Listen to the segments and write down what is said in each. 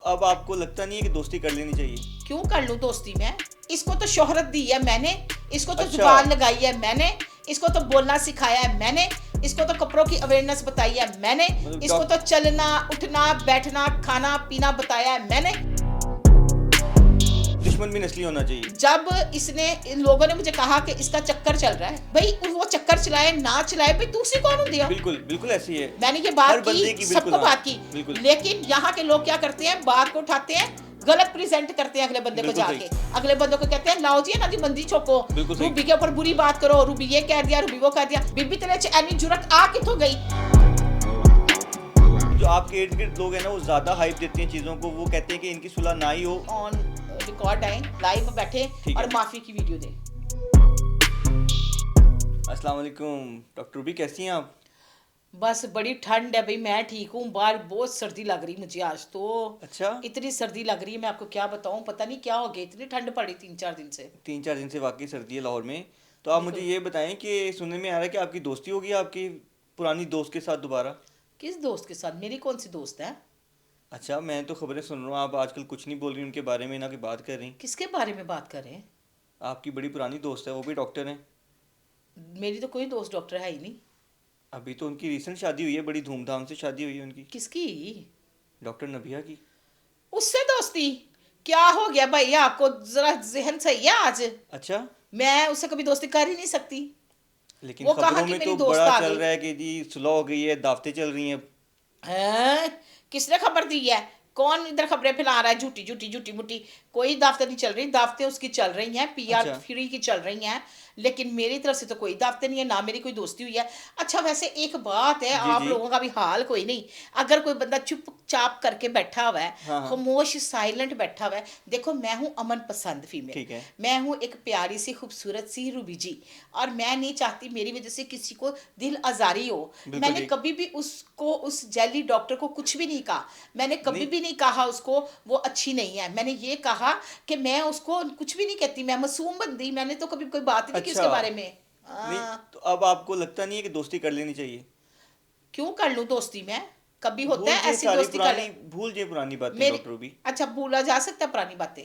अब आपको लगता नहीं है कि दोस्ती कर लेनी चाहिए? क्यों कर लूं दोस्ती मैं? इसको तो शोहरत दी है मैंने, इसको तो अच्छा। जुबान लगाई है मैंने, इसको तो बोलना सिखाया है मैंने, इसको तो कपड़ों की अवेयरनेस बताई है मैंने, मतलब इसको तो चलना उठना बैठना खाना पीना बताया है मैंने। दुश्मन भी नस्ली होना चाहिए। जब इसने इन लोगों ने मुझे कहा कि इसका चक्कर चल रहा है, भाई वो चक्कर चलाए ना चलाए, भाई दूसरी कौन होती है? बिल्कुल बिल्कुल ऐसी है। मैंने ये हर बात बंदे की, की सबको बिल्कुल, हाँ, बात की, बिल्कुल। लेकिन यहाँ के लोग क्या करते हैं, बात को उठाते हैं, गलत प्रेजेंट करते हैं अगले बंदे को बिल्कुल जाके, सही। अगले बंदे को कहते हैं लाओ जी ना जी बंदी छोको, बिल्कुल सही। रूबी के ऊपर बुरी बात करो, रूबी ये कह दिया, रूबी वो कह दिया। बीबी तेरे च एनी जुरत आ किथों गई? जो आपके इर्द गिर्द लोग हैं ना, वो ज्यादा हाइप देते हैं चीजों को। वो कहते हैं कि इनकी सुलह ना ही हो। ऑन रिकॉर्ड आए, लाइव में बैठे ठीक और है। माफी की वीडियो दे। अस्सलाम वालेकुम डॉक्टर रूबी, कैसी हैं आप? बस बड़ी ठंड है भाई, मैं ठीक हूँ, बाहर बहुत सर्दी लग रही मुझे आज तो। अच्छा। इतनी सर्दी लग रही है, मैं आपको क्या बताऊँ, पता नहीं क्या हो गया, इतनी ठंड पड़ी 3-4 दिन से। 3-4 दिन से वाकई सर्दी है लाहौर में। तो आप मुझे ये बताएं कि सुनने में आ रहा है कि आपकी दोस्ती होगी आपकी पुरानी दोस्त के साथ दोबारा। किस दोस्त के साथ? मेरी कौन सी दोस्त है? अच्छा, मैं तो खबरें सुन रहा हूँ, आप आजकल कुछ नहीं बोल रही उनके बारे में, ना कि बात कर रही। किसके बारे में बात कर रहे हैं? आपकी बड़ी पुरानी दोस्त है, वो भी डॉक्टर हैं। मेरी तो कोई दोस्त डॉक्टर है ही नहीं। अभी तो उनकी रिसेंट शादी हुई है, बड़ी धूमधाम से शादी हुई है उनकी, किसकी? डॉक्टर नबिया की। उससे दोस्ती? क्या हो गया भाई, आपको जरा जहन सही है आज? अच्छा। मैं उससे कभी दोस्ती कर ही नहीं सकती। लेकिन वो कहा खबरों कि में मेरी तो दोस्त बड़ा आ चल गई। रहा है कि जी सुलह हो गई है, दावतें चल रही हैं। हैं? किसने खबर दी है? कौन इधर खबरें फैला रहा है झूठी झूठी झूठी मुठी? कोई दावतें नहीं चल रही, दावतें उसकी चल रही हैं, पीआर अच्छा। फ्री की चल रही हैं, लेकिन मेरी तरफ से तो कोई दावतें नहीं है, ना मेरी कोई दोस्ती हुई है। अच्छा वैसे एक बात है, जी आप जी। लोगों का भी हाल कोई नहीं, अगर कोई बंदा चुपचाप करके बैठा हुआ है, हाँ हाँ। खामोश साइलेंट बैठा हुआ है, देखो मैं हूँ अमन पसंद फीमेल, ठीक है। मैं हूँ एक प्यारी सी खूबसूरत सी रूबी जी, और मैं नहीं चाहती मेरी वजह से किसी को दिल आजारी हो। बिल्कुल मैंने ठीक। कभी भी उसको, उस जेली डॉक्टर को कुछ भी नहीं कहा, मैंने कभी नहीं भी नहीं कहा उसको वो अच्छी नहीं है, मैंने ये कहा कि मैं उसको कुछ भी नहीं कहती, मैं मासूम बंदी, मैंने तो कभी कोई बात ही नहीं की अच्छा। उसके बारे में। नहीं, तो अब आपको लगता नहीं है कि दोस्ती कर लेनी चाहिए? क्यों कर लूं दोस्ती मैं? कभी होता है ऐसी दोस्ती कर ले? भूल जाए पुरानी बातें मेरी, डॉक्टर रूबी। अच्छा भूला जा सकता है पुरानी बातें?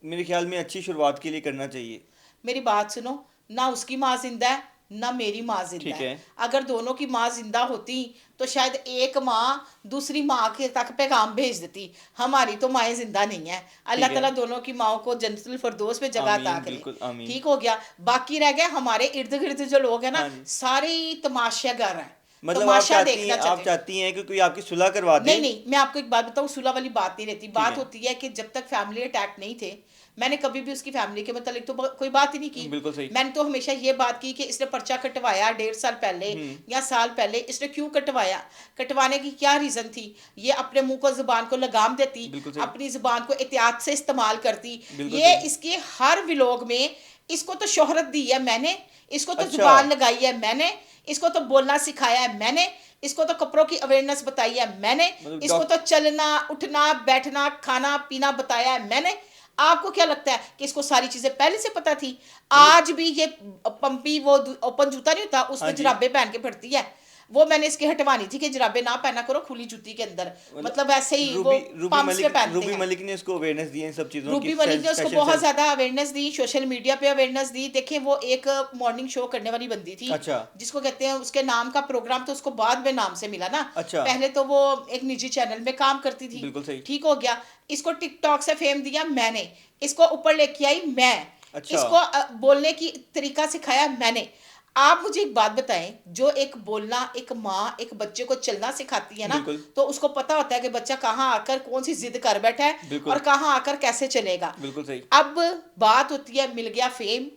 मेरे ख्याल में अच्छी शुरुआत के लिए करना चाहिए। मेरी बात सुनो, ना उसकी माँ जिंदा है ना मेरी माँ जिंदा ठीक है। है। अगर दोनों की माँ जिंदा होती तो शायद एक माँ दूसरी माँ के तक पैगाम भेज देती। हमारी तो माएँ जिंदा नहीं है। अल्लाह ठीक है। ताला दोनों की माओ को जन्नतुल फिरदौस में जगह अता आमीन, करे। बिल्कुल आमीन। ठीक हो गया। बाकी रह गए हमारे इर्द गिर्द जो लोग हैं ना, हाँ जी। सारे ही तमाशागर हैं, मतलब तमाशा देखना आप चाहते हैं। चाहती हैं कि कोई आपकी सुलह करवा दे? नहीं नहीं, मैं आपको एक बात बताऊं, सुलह वाली बात नहीं रहती। ठीक बात है। होती है कि जब तक फैमिली अटैक नहीं थे, मैंने कभी भी उसकी फैमिली के मतलब तो कोई बात ही नहीं की। बिल्कुल सही। मैंने तो हमेशा ये बात की कि इसने पर्चा कटवाया 1.5 साल पहले या साल पहले, इसने क्यों कटवाया, कटवाने की क्या रीज़न थी? ये अपने मुंह को ज़ुबान को लगाम देती, बिल्कुल सही। अपनी ज़ुबान को एहतियात से इस्तेमाल करती। बिल्कुल ये सही। इसके हर व्लॉग में, इसको तो शोहरत दी है मैंने, इसको तो अच्छा। जुबान लगाई है मैंने, इसको तो बोलना सिखाया है मैंने, इसको तो कपड़ों की अवेयरनेस बताई है मैंने, मतलब इसको तो चलना उठना बैठना खाना पीना बताया है मैंने। आपको क्या लगता है कि इसको सारी चीजें पहले से पता थी? आज भी ये पंपी वो ओपन जूता नहीं होता, उसमें हाँ जी। जुराबे पहन के फिरती है। वो मैंने इसकी हटवानी थी कि जुराबे ना पहना करो खुली जूती के अंदर, मतलब ऐसे ही वो पंप्स पे पहनते रूबी हैं। मलिक ने इसको अवेयरनेस दी है इन सब चीज़ों की, रूबी मलिक ने उसको फैशन बहुत सेंस। ज्यादा अवेयरनेस दी, सोशल मीडिया पे अवेयरनेस दी। देखें वो एक मॉर्निंग शो करने वाली बंदी थी, अच्छा। जिसको कहते हैं, उसके नाम का प्रोग्राम तो उसको बाद में नाम से मिला ना। अच्छा। पहले तो वो एक निजी चैनल में काम करती थी। बिल्कुल सही। ठीक हो गया। इसको टिकटॉक से फेम दिया मैंने, इसको ऊपर लेके आई मैं, अच्छा। इसको बोलने की तरीका सिखाया मैंने। आप मुझे एक बात बताएं, जो एक बोलना एक माँ एक बच्चे को चलना सिखाती है ना, बिल्कुल। तो उसको पता होता है कि बच्चा कहाँ आकर कौन सी जिद कर बैठा है बिल्कुल। और कहाँ आकर कैसे चलेगा। बिल्कुल सही। अब बात होती है, मिल गया फेम,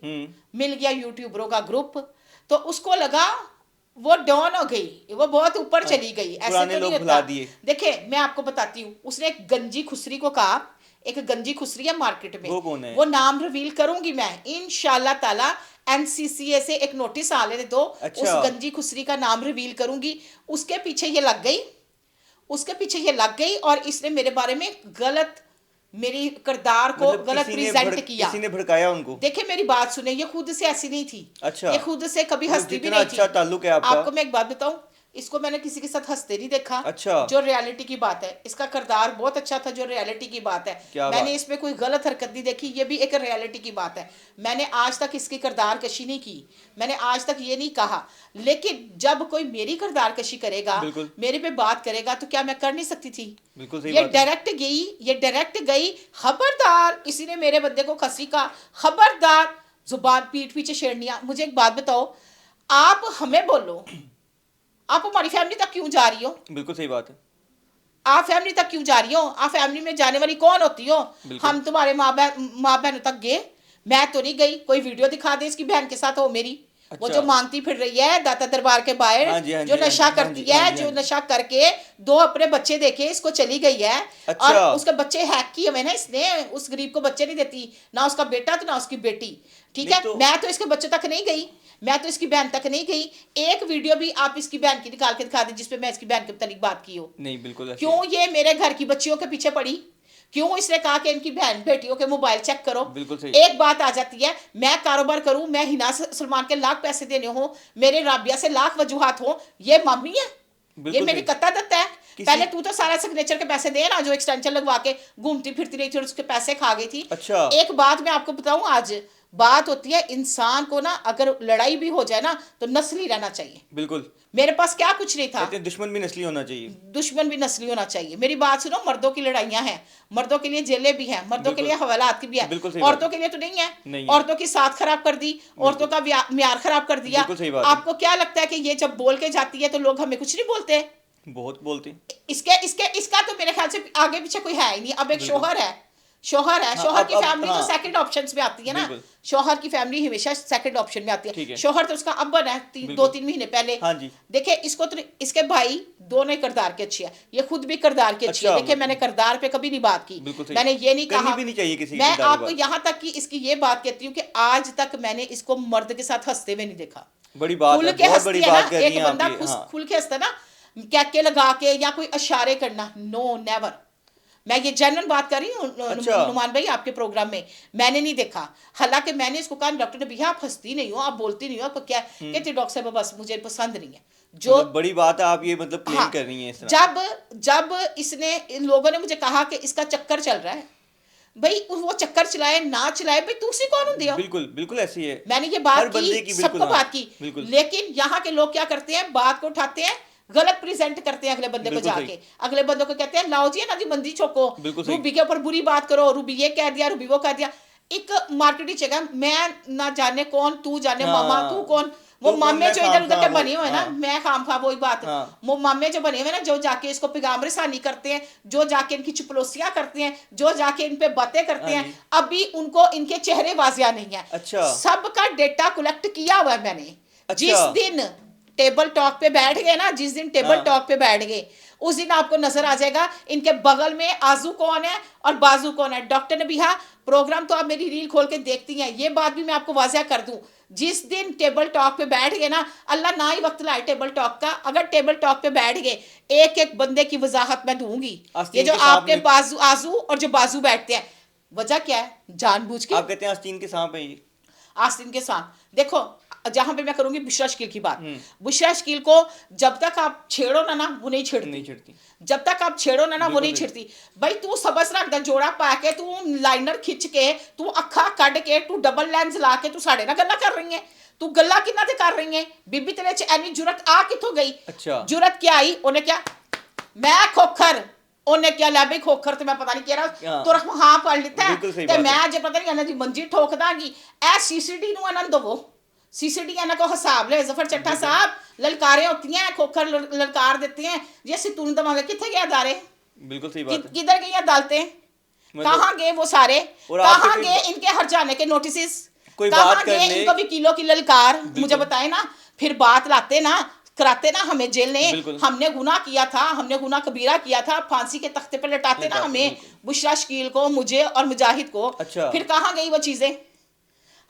मिल गया यूट्यूबरों का ग्रुप, तो उसको लगा वो डॉन हो गई, वो बहुत ऊपर चली गई। ऐसे पुराने तो लोग नहीं भुला होता। दिए। देखिए मैं आपको बताती हूँ, उसने एक गंजी खुसरी को कहा, एक गंजी खुसरी है मार्केट में, वो कौन है? वो नाम रिवील करूंगी मैं इंशाल्लाह ताला। एनसीसीए से एक नोटिस आ लेने दो, अच्छा। उस गंजी खुसरी का नाम रिवील करूंगी। उसके पीछे ये लग गई, उसके पीछे ये लग गई, और इसने मेरे बारे में गलत, मेरी किरदार को मतलब गलत प्रेजेंट किया। किसी ने भड़काया उनको? देखिए मेरी बात सुने, ये खुद से ऐसी नहीं थी। अच्छा। ये खुद से कभी मतलब हंसती भी जितना नहीं अच्छा थी। ताल्लुक है आपका। आपको मैं एक बात बताऊं, इसको मैंने किसी के साथ हंसते नहीं देखा। अच्छा। जो रियलिटी की बात है, इसका किरदार बहुत अच्छा था, जो रियलिटी की बात है। क्या मैंने बात। इसमें कोई गलत हरकत नहीं देखी, ये भी एक रियलिटी की बात है। मैंने आज तक इसकी किरदार कशी नहीं की, मैंने आज तक ये नहीं कहा। लेकिन जब कोई मेरी किरदार कशी करेगा, बिल्कुल। मेरे पे बात करेगा, तो क्या मैं कर नहीं सकती थी? बिल्कुल सही ये बात है। डायरेक्ट गई, ये डायरेक्ट गई। खबरदार किसी ने मेरे बंदे को खसी का, खबरदार जुबान पीठ पीछे छेड़नियां। मुझे एक बात बताओ, आप हमें बोलो, आप हमारी फैमिली तक क्यों जा रही हो? बिल्कुल सही बात है। आप फैमिली तक क्यों जा रही हो? आप फैमिली में जाने वाली कौन होती हो? बिल्कुल। हम तुम्हारे माँ बहनों तक गए? मैं तो नहीं गई। कोई वीडियो दिखा दे इसकी बहन के साथ हो मेरी, वो अच्छा। जो मांगती फिर रही है दाता दरबार के बाहर, हाँ जी, हाँ जो जी, हाँ नशा जी, हाँ करती जी, है, हाँ जी, जो हाँ जी। नशा करके 2 अपने बच्चे देखे इसको चली गई है। अच्छा। और उसके बच्चे हैक किए हुए ना इसने, उस गरीब को बच्चे नहीं देती, ना उसका बेटा तो ना उसकी बेटी। ठीक नहीं है, तो मैं तो इसके बच्चों तक नहीं गई, मैं तो इसकी बहन तक नहीं गई। एक वीडियो भी आप इसकी बहन की निकाल के दिखा दें जिसपे मैं इसकी बहन के मुतालिक बात की हो। नहीं, बिल्कुल ऐसे। क्यों ये मेरे घर की बच्चियों के पीछे पड़ी? क्यों इसने कहा कि इनकी बहन बेटियों के मोबाइल चेक करो? बिल्कुल सही। एक बात आ जाती है, मैं कारोबार करूं, मैं हिना सलमान के लाख पैसे देने हो, मेरे राबिया से लाख वजूहात हो, ये मामी है, ये बिल्कुल मेरी सही। कत्ता दत्ता है। किसी- पहले तू तो सारा सिग्नेचर के पैसे दे ना, जो एक्सटेंशन लगवा के घूमती फिरती रही थी और उसके पैसे खा गई थी। अच्छा। एक बात मैं आपको बताऊं, आज बात होती है इंसान को ना, अगर लड़ाई भी हो जाए ना तो नस्ली रहना चाहिए। बिल्कुल। मेरे पास क्या कुछ नहीं था, कहते हैं दुश्मन भी नस्ली होना चाहिए। दुश्मन भी नस्ली होना चाहिए। मेरी बात सुनो, मर्दों की लड़ाइयां हैं, मर्दों के लिए जेलें भी हैं, मर्दों के बिल्कुल। लिए हवालात की भी है, बिल्कुल सही बात औरतों है। के लिए तो नहीं है। नहीं है। औरतों की साथ खराब कर दी, औरतों का म्यार खराब कर दिया। बिल्कुल सही बात है। आपको क्या लगता है कि ये जब बोल के जाती है तो लोग हमें कुछ नहीं बोलते? बहुत बोलते हैं। इसके इसके इसका तो मेरे ख्याल से आगे पीछे कोई है ही नहीं। अब एक बिल्कुल। शोहर है, शोहर है, हाँ, शोहर अब की फैमिली तो हाँ। सेकंड ऑप्शन में आती है ना। बिल्कुल। शोहर की फैमिली हमेशा सेकंड ऑप्शन में आती ठीक है। है। शोहर तो उसका अब्बन है, बिल्कुल। 2-3 महीने पहले। हाँ जी। देखिए इसको तो, इसके भाई दोनों किरदार के अच्छे हैं, ये खुद भी किरदार की अच्छी है। अच्छा, देखिए मैंने किरदार पे कभी नहीं बात की, बिल्कुल सही। मैंने ये नहीं करनी कहा। भी नहीं चाहिए किसी के मैं किरदार पे आपको बात। यहाँ तक कि इसकी ये बात कहती हूँ कि आज तक मैंने इसको मर्द के साथ हंसते हुए नहीं देखा। बड़ी बात खुल है, के बहुत हंसती बड़ी है बात ना, कर रही एक हैं बंदा आप ये। हाँ। खुल के हंसता ना, कैके लगा के या कोई इशारे करना, नो नेवर। मैं ये जेन्युइन बात कर रही हूँ अच्छा। नुमान भाई, आपके प्रोग्राम में मैंने नहीं देखा। हालांकि मैंने इसको कहा, डॉक्टर ने भैया आप हंसती नहीं हो, आप बोलती नहीं हो, आप क्या कहते? डॉक्टर साहब बस मुझे पसंद नहीं है जो। मतलब बड़ी बात है, आप ये मतलब क्लेम हाँ, कर रही हैं इस तरह। जब इसने, इन लोगों ने मुझे कहा कि इसका चक्कर चल रहा है, भाई वो चक्कर चलाए ना चलाए, भाई दूसरी कौन होती है? बिल्कुल बिल्कुल ऐसी है। मैंने ये हर बात बंदे की की, बिल्कुल। सबको हाँ, बात की, बिल्कुल। लेकिन यहाँ के लोग क्या करते हैं, बात को उठाते हैं, गलत प्रेजेंट करते हैं अगले बंदे को बिल्कुल जाके। सही। अगले बंदे को कहते हैं लाओ जी ना जी बंदी छोको, बिल्कुल सही। रूबी के ऊपर बुरी बात करो, रूबी ये कह दिया, रूबी वो कह दिया। एक मार्केटिंग जगह, मैं ना जाने कौन, तू जाने मामा, तू हाँ। कौन, वो तो मामे मैं जो इधर उधर के खाम-खा वो। बने हुए हैं ना, हाँ। मैं खाम वही बात, हाँ। वो मामे जो बने हुए ना, जो जाके इसको पैगाम रसानी करते हैं, जो जाके इनकी चुपलोसियां करते हैं, जो जाके इन पे बातें करते हाँ हैं, जी। अभी उनको इनके चेहरे वाजिया नहीं है। अच्छा। सबका डेटा कलेक्ट किया हुआ है मैंने। अच्छा। जिस दिन टेबल टॉक पे बैठ गए ना, जिस दिन टेबल हाँ। टॉक पे बैठ गए, उस दिन आपको नजर आ जाएगा इनके बगल में आजू कौन है और बाजू कौन है। डॉक्टर ने भी, हाँ प्रोग्राम तो आप मेरी रील खोल के देखती हैं, ये बात भी मैं आपको वाज़ह कर दूं, जिस दिन टेबल टॉक पे बैठ गए ना, अल्लाह ना ही वक्त लाए टेबल टॉक का, अगर टेबल टॉक पे बैठ गए, एक एक बंदे की वजाहत मैं दूंगी। ये आस्तीन जो के सांप आपके में- बाजू आजू और जो बाजू बैठते हैं, वजह क्या है? जानबूझ के आप कहते हैं आस्तीन के सांप है ये। आस्तीन के साथ। देखो जहां पे मैं करूंगी बुशरा शकील की बात, हम्म। बुशरा शकील को जब तक आप छेड़ो ना वो नहीं छेड़ती, नहीं छिड़ती। जब तक आप छेड़ो ना वो बिल्कुल नहीं सही। छिड़ती। भाई तू सबस रख दे, जोड़ा पा के तू लाइनर खिंच के, तू अखा कट के, तू डबल लेंस ला के तू साढ़े ना गल्ला कर रही है, तू गल्ला किन्ना ते कर रही है? बीबी तेरे च एनी जुरत आ किथों गई? अच्छा। जुरत क्या आई? उन्हें क्या, मैं खोखर, उन्हें क्या लै बई खोखर ते मैं पता नहीं कह रहा हाँ। तो रख हाँ पढ़ लिता बिल्कुल सही ते बात है। मैं जे पता नहीं इन्हां दी मंजी ठोक दांगी। ए सीसीडी नु इन्हां दवो, सीसीडी इन्हां को हिसाब ले। जफर चट्टा साहब, ललकारें होती हैं, खोखर ललकार देते हैं, ये सितून दमागे किथे गया दारे, बिल्कुल सही बात है। किधर गई अदालतें, मतलब- कहाँ गए वो सारे, और आप कहाँ पे गए कोई- इनके हर जाने के नोटिस, कोई कहाँ बात कर गए ले। इनको वकीलों की ललकार? मुझे बिल्कुल। बताए ना, फिर बात लाते ना, कराते ना हमें जेल ने, बिल्कुल। हमने गुनाह किया था, हमने गुनाह कबीरा किया था, फांसी के तख्ते पर लटाते ना लटाते, हमें, बिल्कुल। बुशरा शकील को, मुझे और मुजाहिद को। अच्छा। फिर कहाँ गई वो चीजें?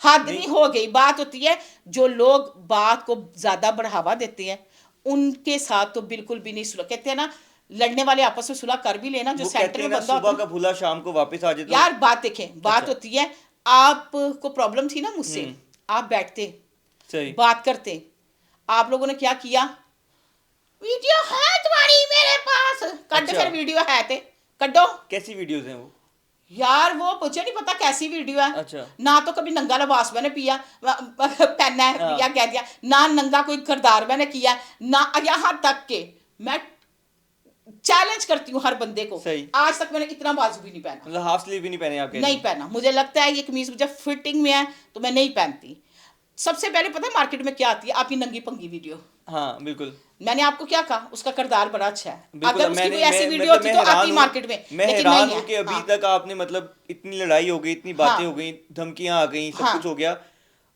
हद नहीं हो गई। बात होती है जो लोग बात को ज्यादा बढ़ावा देते हैं उनके साथ तो बिल्कुल भी नहीं सुलह। कहते हैं ना, लड़ने वाले आपस में सुलह कर भी लेना, जो वो सेंटर कहते में हैं ना, बंदा होता सुबह है का भूला शाम को वापस आ जाए तो। यार बात देखें, बात अच्छा। होती है, आपको प्रॉब्लम थी ना मुझसे, आप बैठते, सही। बात करते, आप लोगों ने क्या किया? वीडियो है तुम्हारी मेरे पास, कट अच्छा। फिर वीडियो है ते कड्डो कैसी वीडियोस हैं वो? यार। वो मुझे नहीं पता कैसी वीडियो है। अच्छा। ना तो कभी नंगा लिबास मैंने पिया पहना है हाँ। पिया कह दिया, ना नंगा कोई किरदार मैंने किया, ना यहाँ तक के मैं चैलेंज करती हूँ हर बंदे को, सही। आज तक मैंने इतना बाजू भी नहीं पहना, मतलब हाफ स्लीव भी नहीं पहने आप कह रही नहीं हैं? पहना। मुझे लगता है ये कमीज मुझे फिटिंग में है तो मैं नहीं पहनती। सबसे पहले पता है मार्केट में क्या आती है, आपकी नंगी पंगी वीडियो। हाँ बिल्कुल मैंने आपको क्या कहा, उसका किरदार बड़ा अच्छा है। बिल्कुल। अगर उसकी मैंने कोई ऐसी मैं वीडियो मतलब होती मैं तो हैरान आती हूँ, मार्केट में, मैं लेकिन हैरान नहीं हूँ है। कि अभी हाँ, तक आपने मतलब इतनी लड़ाई हो गई, इतनी बातें हाँ, हो गई, धमकियां आ गई, सब हाँ। कुछ हो गया,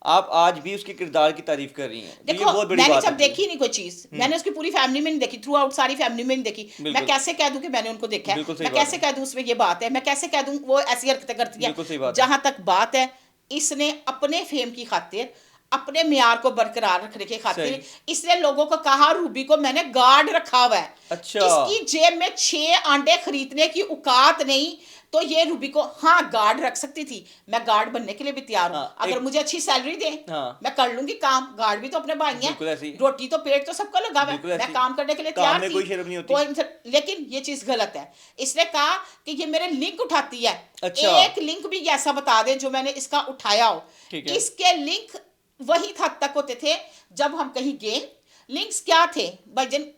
आप आज भी उसके किरदार की तारीफ कर रही हैं, तो ये देखो बहुत बड़ी मैंने बात जब होती है। देखी नहीं कोई चीज, मैंने उसकी पूरी फैमिली में नहीं देखी, थ्रू आउट सारी फैमिली में नहीं देखी, मैं बिल्कुल कैसे कह दूं कि मैंने उनको देखा है, बिल्कुल सही मैं बात कैसे है, कह दूं उसमें ये बात है, मैं कैसे कह दूं वो ऐसी हरकतें करती है। बिल्कुल सही बात है। जहां तक बात है, इसने अपने फेम की खातिर, अपने मियार को बरकरार रखने की खातिर सही। इसने लोगों को कहा रूबी को मैंने गार्ड रखा हुआ है, अच्छा। इसकी जेब में 6 अंडे खरीदने की औकात नहीं, तो ये रूबी को हाँ गार्ड रख सकती थी। मैं गार्ड बनने के लिए भी तैयार हूँ, हाँ अगर एक मुझे अच्छी सैलरी दे हाँ मैं कर लूंगी काम, गार्ड भी तो अपने भाई हैं, बिल्कुल ऐसे ही, रोटी तो पेट तो सबको लगा हुआ है, बिल्कुल मैं ऐसे ही, काम करने के लिए काम तैयार में थी, कोई शर्म नहीं होती। कोई। लेकिन ये चीज गलत है, इसने कहा कि ये मेरे लिंक उठाती है। अच्छा। एक लिंक भी ऐसा बता दे जो मैंने इसका उठाया हो। ठीक है। इसके लिंक वही हद तक होते थे जब हम कहीं गए। लिंक्स क्या थे भाई जिन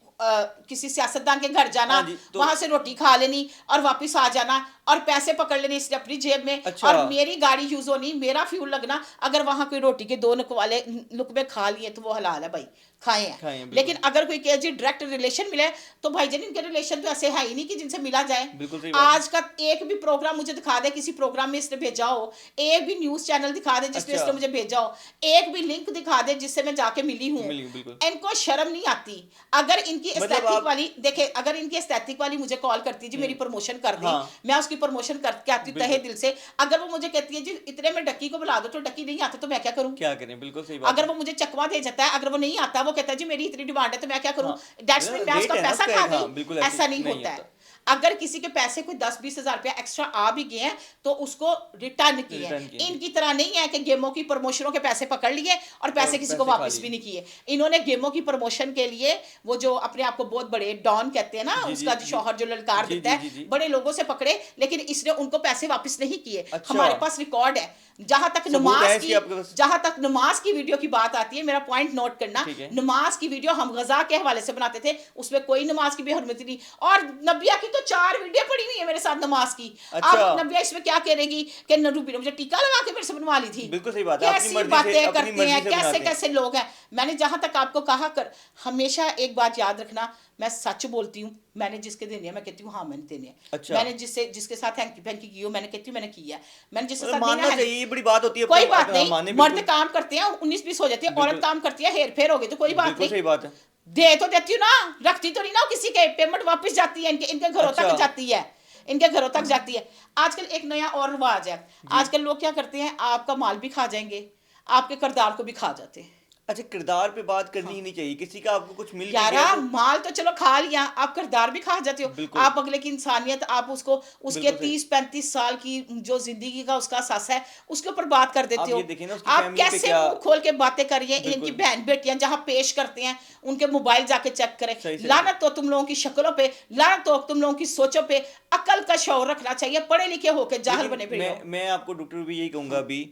किसी सियासतदान के घर जाना, हाँ जी, तो वहां से रोटी खा लेनी और वापस आ जाना और पैसे पकड़ लेने इसने अपनी जेब में, अच्छा। और मेरी गाड़ी यूज होनी, मेरा फ्यूल लगना, अगर वहां कोई रोटी के 2 वाले लुकमे खा लिए तो वो हलाल है भाई, खाए हैं। खाए हैं, बिल्कुल लेकिन अगर कोई कहे जी डायरेक्ट रिलेशन मिले तो भाई जान इनके रिलेशन तो ऐसे है ही नहीं कि जिनसे मिला जाए। बिल्कुल सही बात है। आज का एक भी प्रोग्राम मुझे दिखा दे, किसी प्रोग्राम में इसने भेजा हो, एक भी न्यूज चैनल दिखा दे जिसमें अच्छा। इसने मुझे भेजा हो, एक भी लिंक दिखा दे जिससे मैं जाके मिली हूँ। मिली बिल्कुल। इनको शर्म नहीं आती। अगर इनकी मतलब एस्थेटिक आप वाली देखे, अगर इनकी एस्थेटिक वाली मुझे कॉल करती है जी मेरी प्रमोशन कर दी, हाँ मैं उसकी प्रमोशन करके आती हूँ तहे बिल्कुल, दिल से। अगर वो मुझे कहती है जी इतने में डक्की को बुला दो, तो डक्की नहीं आता तो मैं क्या करूँ। क्या करें, बिल्कुल सही बात अगर है। वो मुझे चकवा दे जाता है, अगर वो नहीं आता, वो कहता है जी मेरी इतनी डिमांड है तो मैं क्या करूं, हाँ दैट्स मीन मैं रेट उसका है ना पैसा उसका खा एक, हाँ बिल्कुल गई। ऐसे ऐसा नहीं नहीं होता होता। है। अगर किसी के पैसे कोई 10-20 हजार रुपया एक्स्ट्रा आ भी गए हैं तो उसको रिटर्न किए। रिटर्न किए इनकी तरह नहीं है कि गेमों की प्रमोशनों के पैसे पकड़ लिए और पैसे और किसी को पैसे खा वापस लिए। भी नहीं किए। इन्होंने गेमों की प्रमोशन के लिए वो जो अपने आप को बहुत बड़े डॉन कहते हैं ना, जी जी उसका जो जी शौहर जो ललकार जी देता जी है, जी जी। बड़े लोगों से पकड़े, लेकिन इसने उनको पैसे वापस नहीं किए। अच्छा। हमारे पास रिकॉर्ड है। जहां तक सबूत है नमाज इसकी की, आपके पास? जहां तक नमाज की वीडियो की बात आती है, मेरा पॉइंट नोट करना, ठीक है। नमाज की वीडियो हम गजा के हवाले से बनाते थे, उसमें कोई नमाज की बेहरमती नहीं। और नबिया की तो 4 वीडियो पड़ी हुई है मेरे साथ नमाज की। अच्छा। अब नबिया इसमें क्या करेगी कि नरूबी ने मुझे टीका लगा के मेरे से बनवा ली थी। बिल्कुल सही बात है, अपनी कैसी मर्जी से, बातें अपनी करते मर्जी हैं, से कैसे बनाते हैं। कैसे लोग हैं। मैंने जहां तक आपको कहा कर, हमेशा एक बात याद रखना, मैं सच बोलती हूँ। मैंने जिसके देने हैं मैं कहती हूँ हाँ मैंने देने हैं। अच्छा। मैंने जिसके साथ हैंकी फैंकी की हो मैंने कहती हूँ मैंने किया है। मैंने जिसके मतलब साथ देना मानना है, चाहिए, ये बड़ी बात होती है कोई अपना, बात हाँ, नहीं। माने मर्द बिल्कुल काम करते हैं 19-20 हो जाती है, औरत बिल्कुल काम करती है हेर फेर हो गई तो कोई बात बिल्कुल सही नहीं। बात है। दे तो देती हूँ ना, रखती तो नहीं ना किसी के, पेमेंट वापस जाती है, इनके इनके घरों अच्छा। तक जाती है, इनके घरों तक जाती है। आजकल एक नया और रिवाज है, जी। आजकल लोग क्या करते हैं, आपका माल भी खा जाएंगे, आपके किरदार को भी खा जाते हैं। अच्छा, किरदार पे बात करनी ही नहीं चाहिए, किसी का आपको कुछ मिल भी यारा गया तो माल तो चलो खा लिया, आप किरदार भी खा जाते हो। बिल्कुल आप अगले की इंसानियत, आप उसको उसके बिल्कुल सही। 30-35 साल की जो जिंदगी का उसका सासा है उसके ऊपर बात कर देते आप हो। ये देखिए ना उसकी आप फैमिली पे कैसे क्या, मुंह खोल के बातें कर रही हैं। इनकी बिल्कुल बहन बेटियां जहां पेश करते हैं उनके मोबाइल जाके चेक करें। सही सही लानत तो तुम लोगों की शक्लों पे, लानत तो तुम लोगों की सोचों पे। अकल का शौर रखना चाहिए, पढ़े लिखे होके जाहल लेकिन बने फिर हो। मैं आपको डॉक्टर भी यही कहूंगा अभी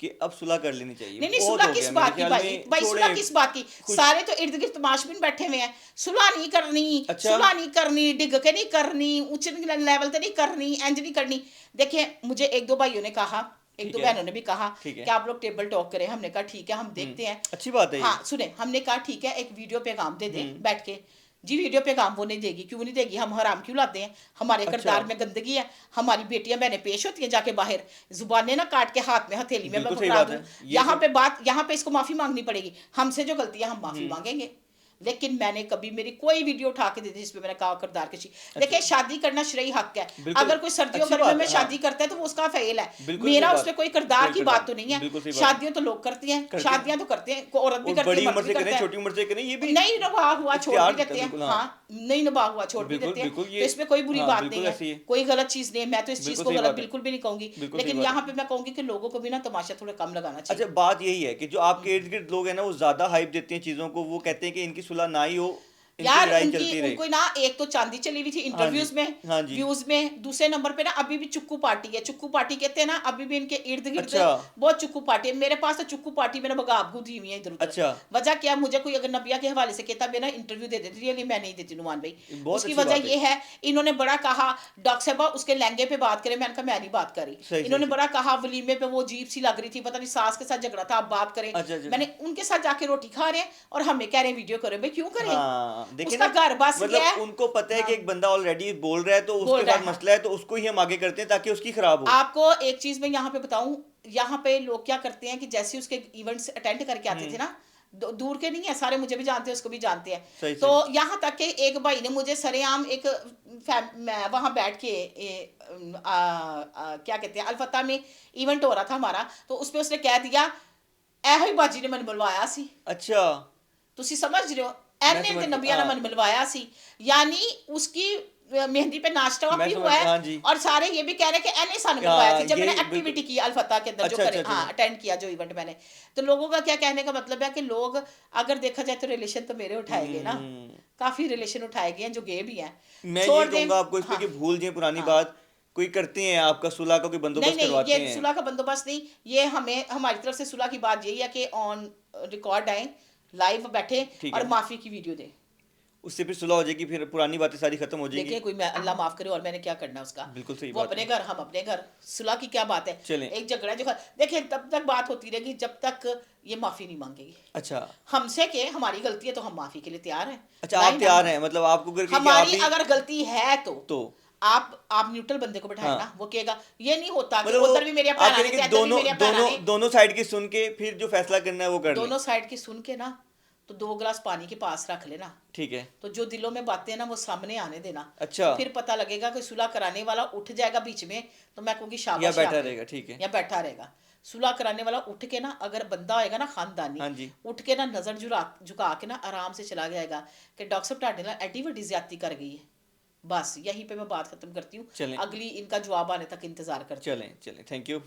कि अब सुलह कर लेनी चाहिए, नहीं नहीं, बहुत सुलह हो किस गया मेरे बात की ख्याल भाई, में, भाई सुलह छोड़े किस बात की। खुश। सारे तो इर्द गिर्द तमाशबीन बैठे हुए हैं। सुलह नहीं करनी, अच्छा। सुलह नहीं करनी, डिग के नहीं करनी, ऊंचे लेवल पे नहीं करनी, इंज नहीं करनी। देखिए मुझे 1-2 भाइयों ने कहा, एक ठीक दो है बहनों ने भी कहा ठीक है। कि आप लोग टेबल टॉक करें। हमने कहा ठीक है, हम देखते हैं। अच्छी बात है ये। हाँ सुने, हमने कहा ठीक है एक वीडियो पैगाम दे दे बैठ के। जी वीडियो पैगाम वो नहीं देगी, क्यों नहीं देगी, हम हराम क्यों लाते हैं, हमारे अच्छा। किरदार में गंदगी है। हमारी बेटियां बहनें पेश होती हैं जाके बाहर, जुबानें ना काट के हाथ में हथेली में मैं बिल्कुल सही पकड़ा बात दूं। है ये यहाँ तो। पे बात, यहाँ पे इसको माफी मांगनी पड़ेगी। हमसे जो गलती है हम माफी मांगेंगे, लेकिन मैंने कभी मेरी कोई वीडियो उठा के दी थी जिसमें मैंने कहा किरदार की। देखिए शादी करना शरई हक है। बिल्कुल अगर कोई सर्दियों अच्छी गर्मियों बात में है, शादी हाँ करता है तो वो उसका फेल है। बिल्कुल मेरा सही उसमें बात, कोई किरदार कोई की किरदार बात तो नहीं है। बिल्कुल सही बात शादियां तो लोग करती हैं, करते हैं। शादियां तो करते हैं, औरत भी और करती है, बड़ी मर्द उम्र भी से करता करें, है। छोटी उम्र से करें, ये भी नहीं निभा हुआ छोड़ इख्तियार भी देता देते है, हैं। बिल्कुल हाँ नहीं निभा हुआ छोड़ भी बिल्कुल देते हैं, बिल्कुल तो ये, इसमें कोई बुरी हाँ बात बिल्कुल नहीं ऐसे ही है, है, कोई गलत चीज नहीं है। मैं तो इस चीज बिल्कुल को सही गलत बात है, बिल्कुल भी नहीं कहूंगी। बिल्कुल सही लेकिन बात यहाँ है। पे मैं कहूंगी कि लोगों को भी ना तमाशा थोड़ा कम लगाना चाहिए। अच्छा बात यही है कि जो आपके इर्द गिर्द लोग हैं ना वो ज्यादा हाइप देते हैं चीजों को, वो कहते हैं कि इनकी सुलह ना ही हो इनकी यार लड़ाई उनकी चलती रही। उनको ना एक तो चांदी चली हुई थी इंटरव्यूज में, हाँ जी। व्यूज में। दूसरे नंबर पे ना अभी भी चुक्कू पार्टी है। चुक्कू पार्टी कहते हैं ना, अभी भी इनके इर्द गिर्द अच्छा। बहुत चुक्कू पार्टी है। मेरे पास तो चुक्कू पार्टी में ना बगाव दी हुई है इधर उधर। अच्छा। वजह क्या, मुझे कोई अगर नबिया के हवाले से कहता मैं ना इंटरव्यू दे देती, रियली मैं नहीं देती नुमान भाई। बहुत उसकी अच्छी वजह बात है। ये है, इन्होंने बड़ा कहा डॉक्टर साहबा उसके लहंगे पे बात करें, मैंने कहा मैं नहीं बात करी। सही इन्होंने सही। बड़ा कहा वलीमे पे वो अजीब सी लग रही थी, पता नहीं सास के साथ झगड़ा था, आप बात करें। अच्छा अच्छा। मैंने उनके साथ जाके रोटी खा रहे हैं और हमें कह रहे हैं वीडियो करें। भाई क्यों करें? हाँ देखिए उसका ना, घर बस गया है। मतलब उनको पता है कि हाँ। एक बंदा ऑलरेडी बोल रहा है तो बोल उसके रहा साथ है, हाँ। मसला है तो उसको ही हम आगे करते हैं ताकि उसकी खराब हो। आपको एक चीज मैं यहाँ पे बताऊं, यहाँ पे लोग क्या करते हैं कि जैसे उसके इवेंट्स अटेंड करके आते थे ना, दूर के नहीं है, सारे मुझे भी जानते हैं, उसको भी जानते हैं। सही तो सही। यहाँ तक कि एक भाई ने मुझे सरेआम एक वहां बैठ के क्या कहते हैं, अलफता में इवेंट हो रहा था हमारा, तो उस पे उसने कह दिया ऐ ही बाजी ने मन बुलवाया सी। अच्छा। ਤੁਸੀਂ ਸਮਝ ਰਹੇ ਹੋ, मैं ਐਨੇ समझ ਤੇ ਨਬੀਆਂ हाँ, ने मन मिलवाया सी। यानी उसकी मेहंदी पे नाश्ता मैं भी समझ हुआ है, हाँ जी। और सारे ये भी कह रहे हैं कि एने सन मिलवाया हाँ थी जब ये मैंने बिल्कुल। एक्टिविटी की अल्फता के अंदर जो अच्छा करे, अच्छा हाँ अच्छा। अटेंड किया जो इवेंट मैंने। तो लोगों का क्या कहने का मतलब है कि लोग अगर देखा जाए तो रिलेशन तो मेरे उठाए गए ना, काफी रिलेशन उठाए गए हैं जो गे भी हैं। मैं छोड़ ये दें, कहूंगा आपको इस पे हाँ कि भूल जाए पुरानी हाँ। बात, कोई करते हैं आपका सुलह का कोई नहीं बंदोबस्त नहीं, करवाते ये हैं। सुलह का बंदोबस्त नहीं, ये हमें हमारी तरफ से सुलह की बात यही है कि ऑन रिकॉर्ड आए, लाइव बैठे ठीक और है। माफी की वीडियो दें। उससे फिर सुलह हो जाएगी, फिर पुरानी बातें सारी खत्म हो जाएगी। देखिए कोई मैं अल्लाह माफ करे और मैंने क्या करना उसका। बिल्कुल सही वो बात अपने है। घर, हम अपने घर, सुलह की क्या बात है। चलें। एक झगड़ा जो देखिए तब तक बात होती रहेगी जब तक ये माफी नहीं मांगेगी अच्छा हमसे कि हमारी गलती है, तो हम माफी के लिए तैयार हैं। अच्छा। आप लाइन तैयार हम हैं, मतलब आपको करके कि आप हमारी भी अगर गलती है तो आप न्यूट्रल बंदे को बैठाए हाँ, ना, वो कहेगा। ये नहीं होता कि मतलब वो उधर भी मेरे आप भैन कह ने रहे थे, कि इधर भी दोनों मेरे भैन दोनों ने। दोनों साइड की सुन के फिर जो फैसला करना है वो कर लें। दोनों साइड की सुन के ना, तो 2 गिलास पानी के पास रख लेना। ठीक है। तो जो दिलों में बातें ना वो सामने आने देना। अच्छा। तो फिर पता लगेगा कि सुलह कराने वाला उठ जाएगा बीच में, तो मैं कहूँगी या शाबाश बैठा यहाँ पे। रहेगा, ठीक है। या बैठा रहेगा। सुलह कराने वाला उठ के ना, अगर बंदा होएगा ना खानदानी, हाँ जी। उठ के ना नजर झुका के ना आराम से चला जाएगा कि डॉक्टर साहब ਤੁਹਾਡੇ ਨਾਲ एडी वड्डी ज्यादती कर गई है। बस यहीं पे मैं बात खत्म करती हूँ। चलें अगली इनका जवाब आने तक इंतजार करती हूँ। चलें चलें, थैंक यू।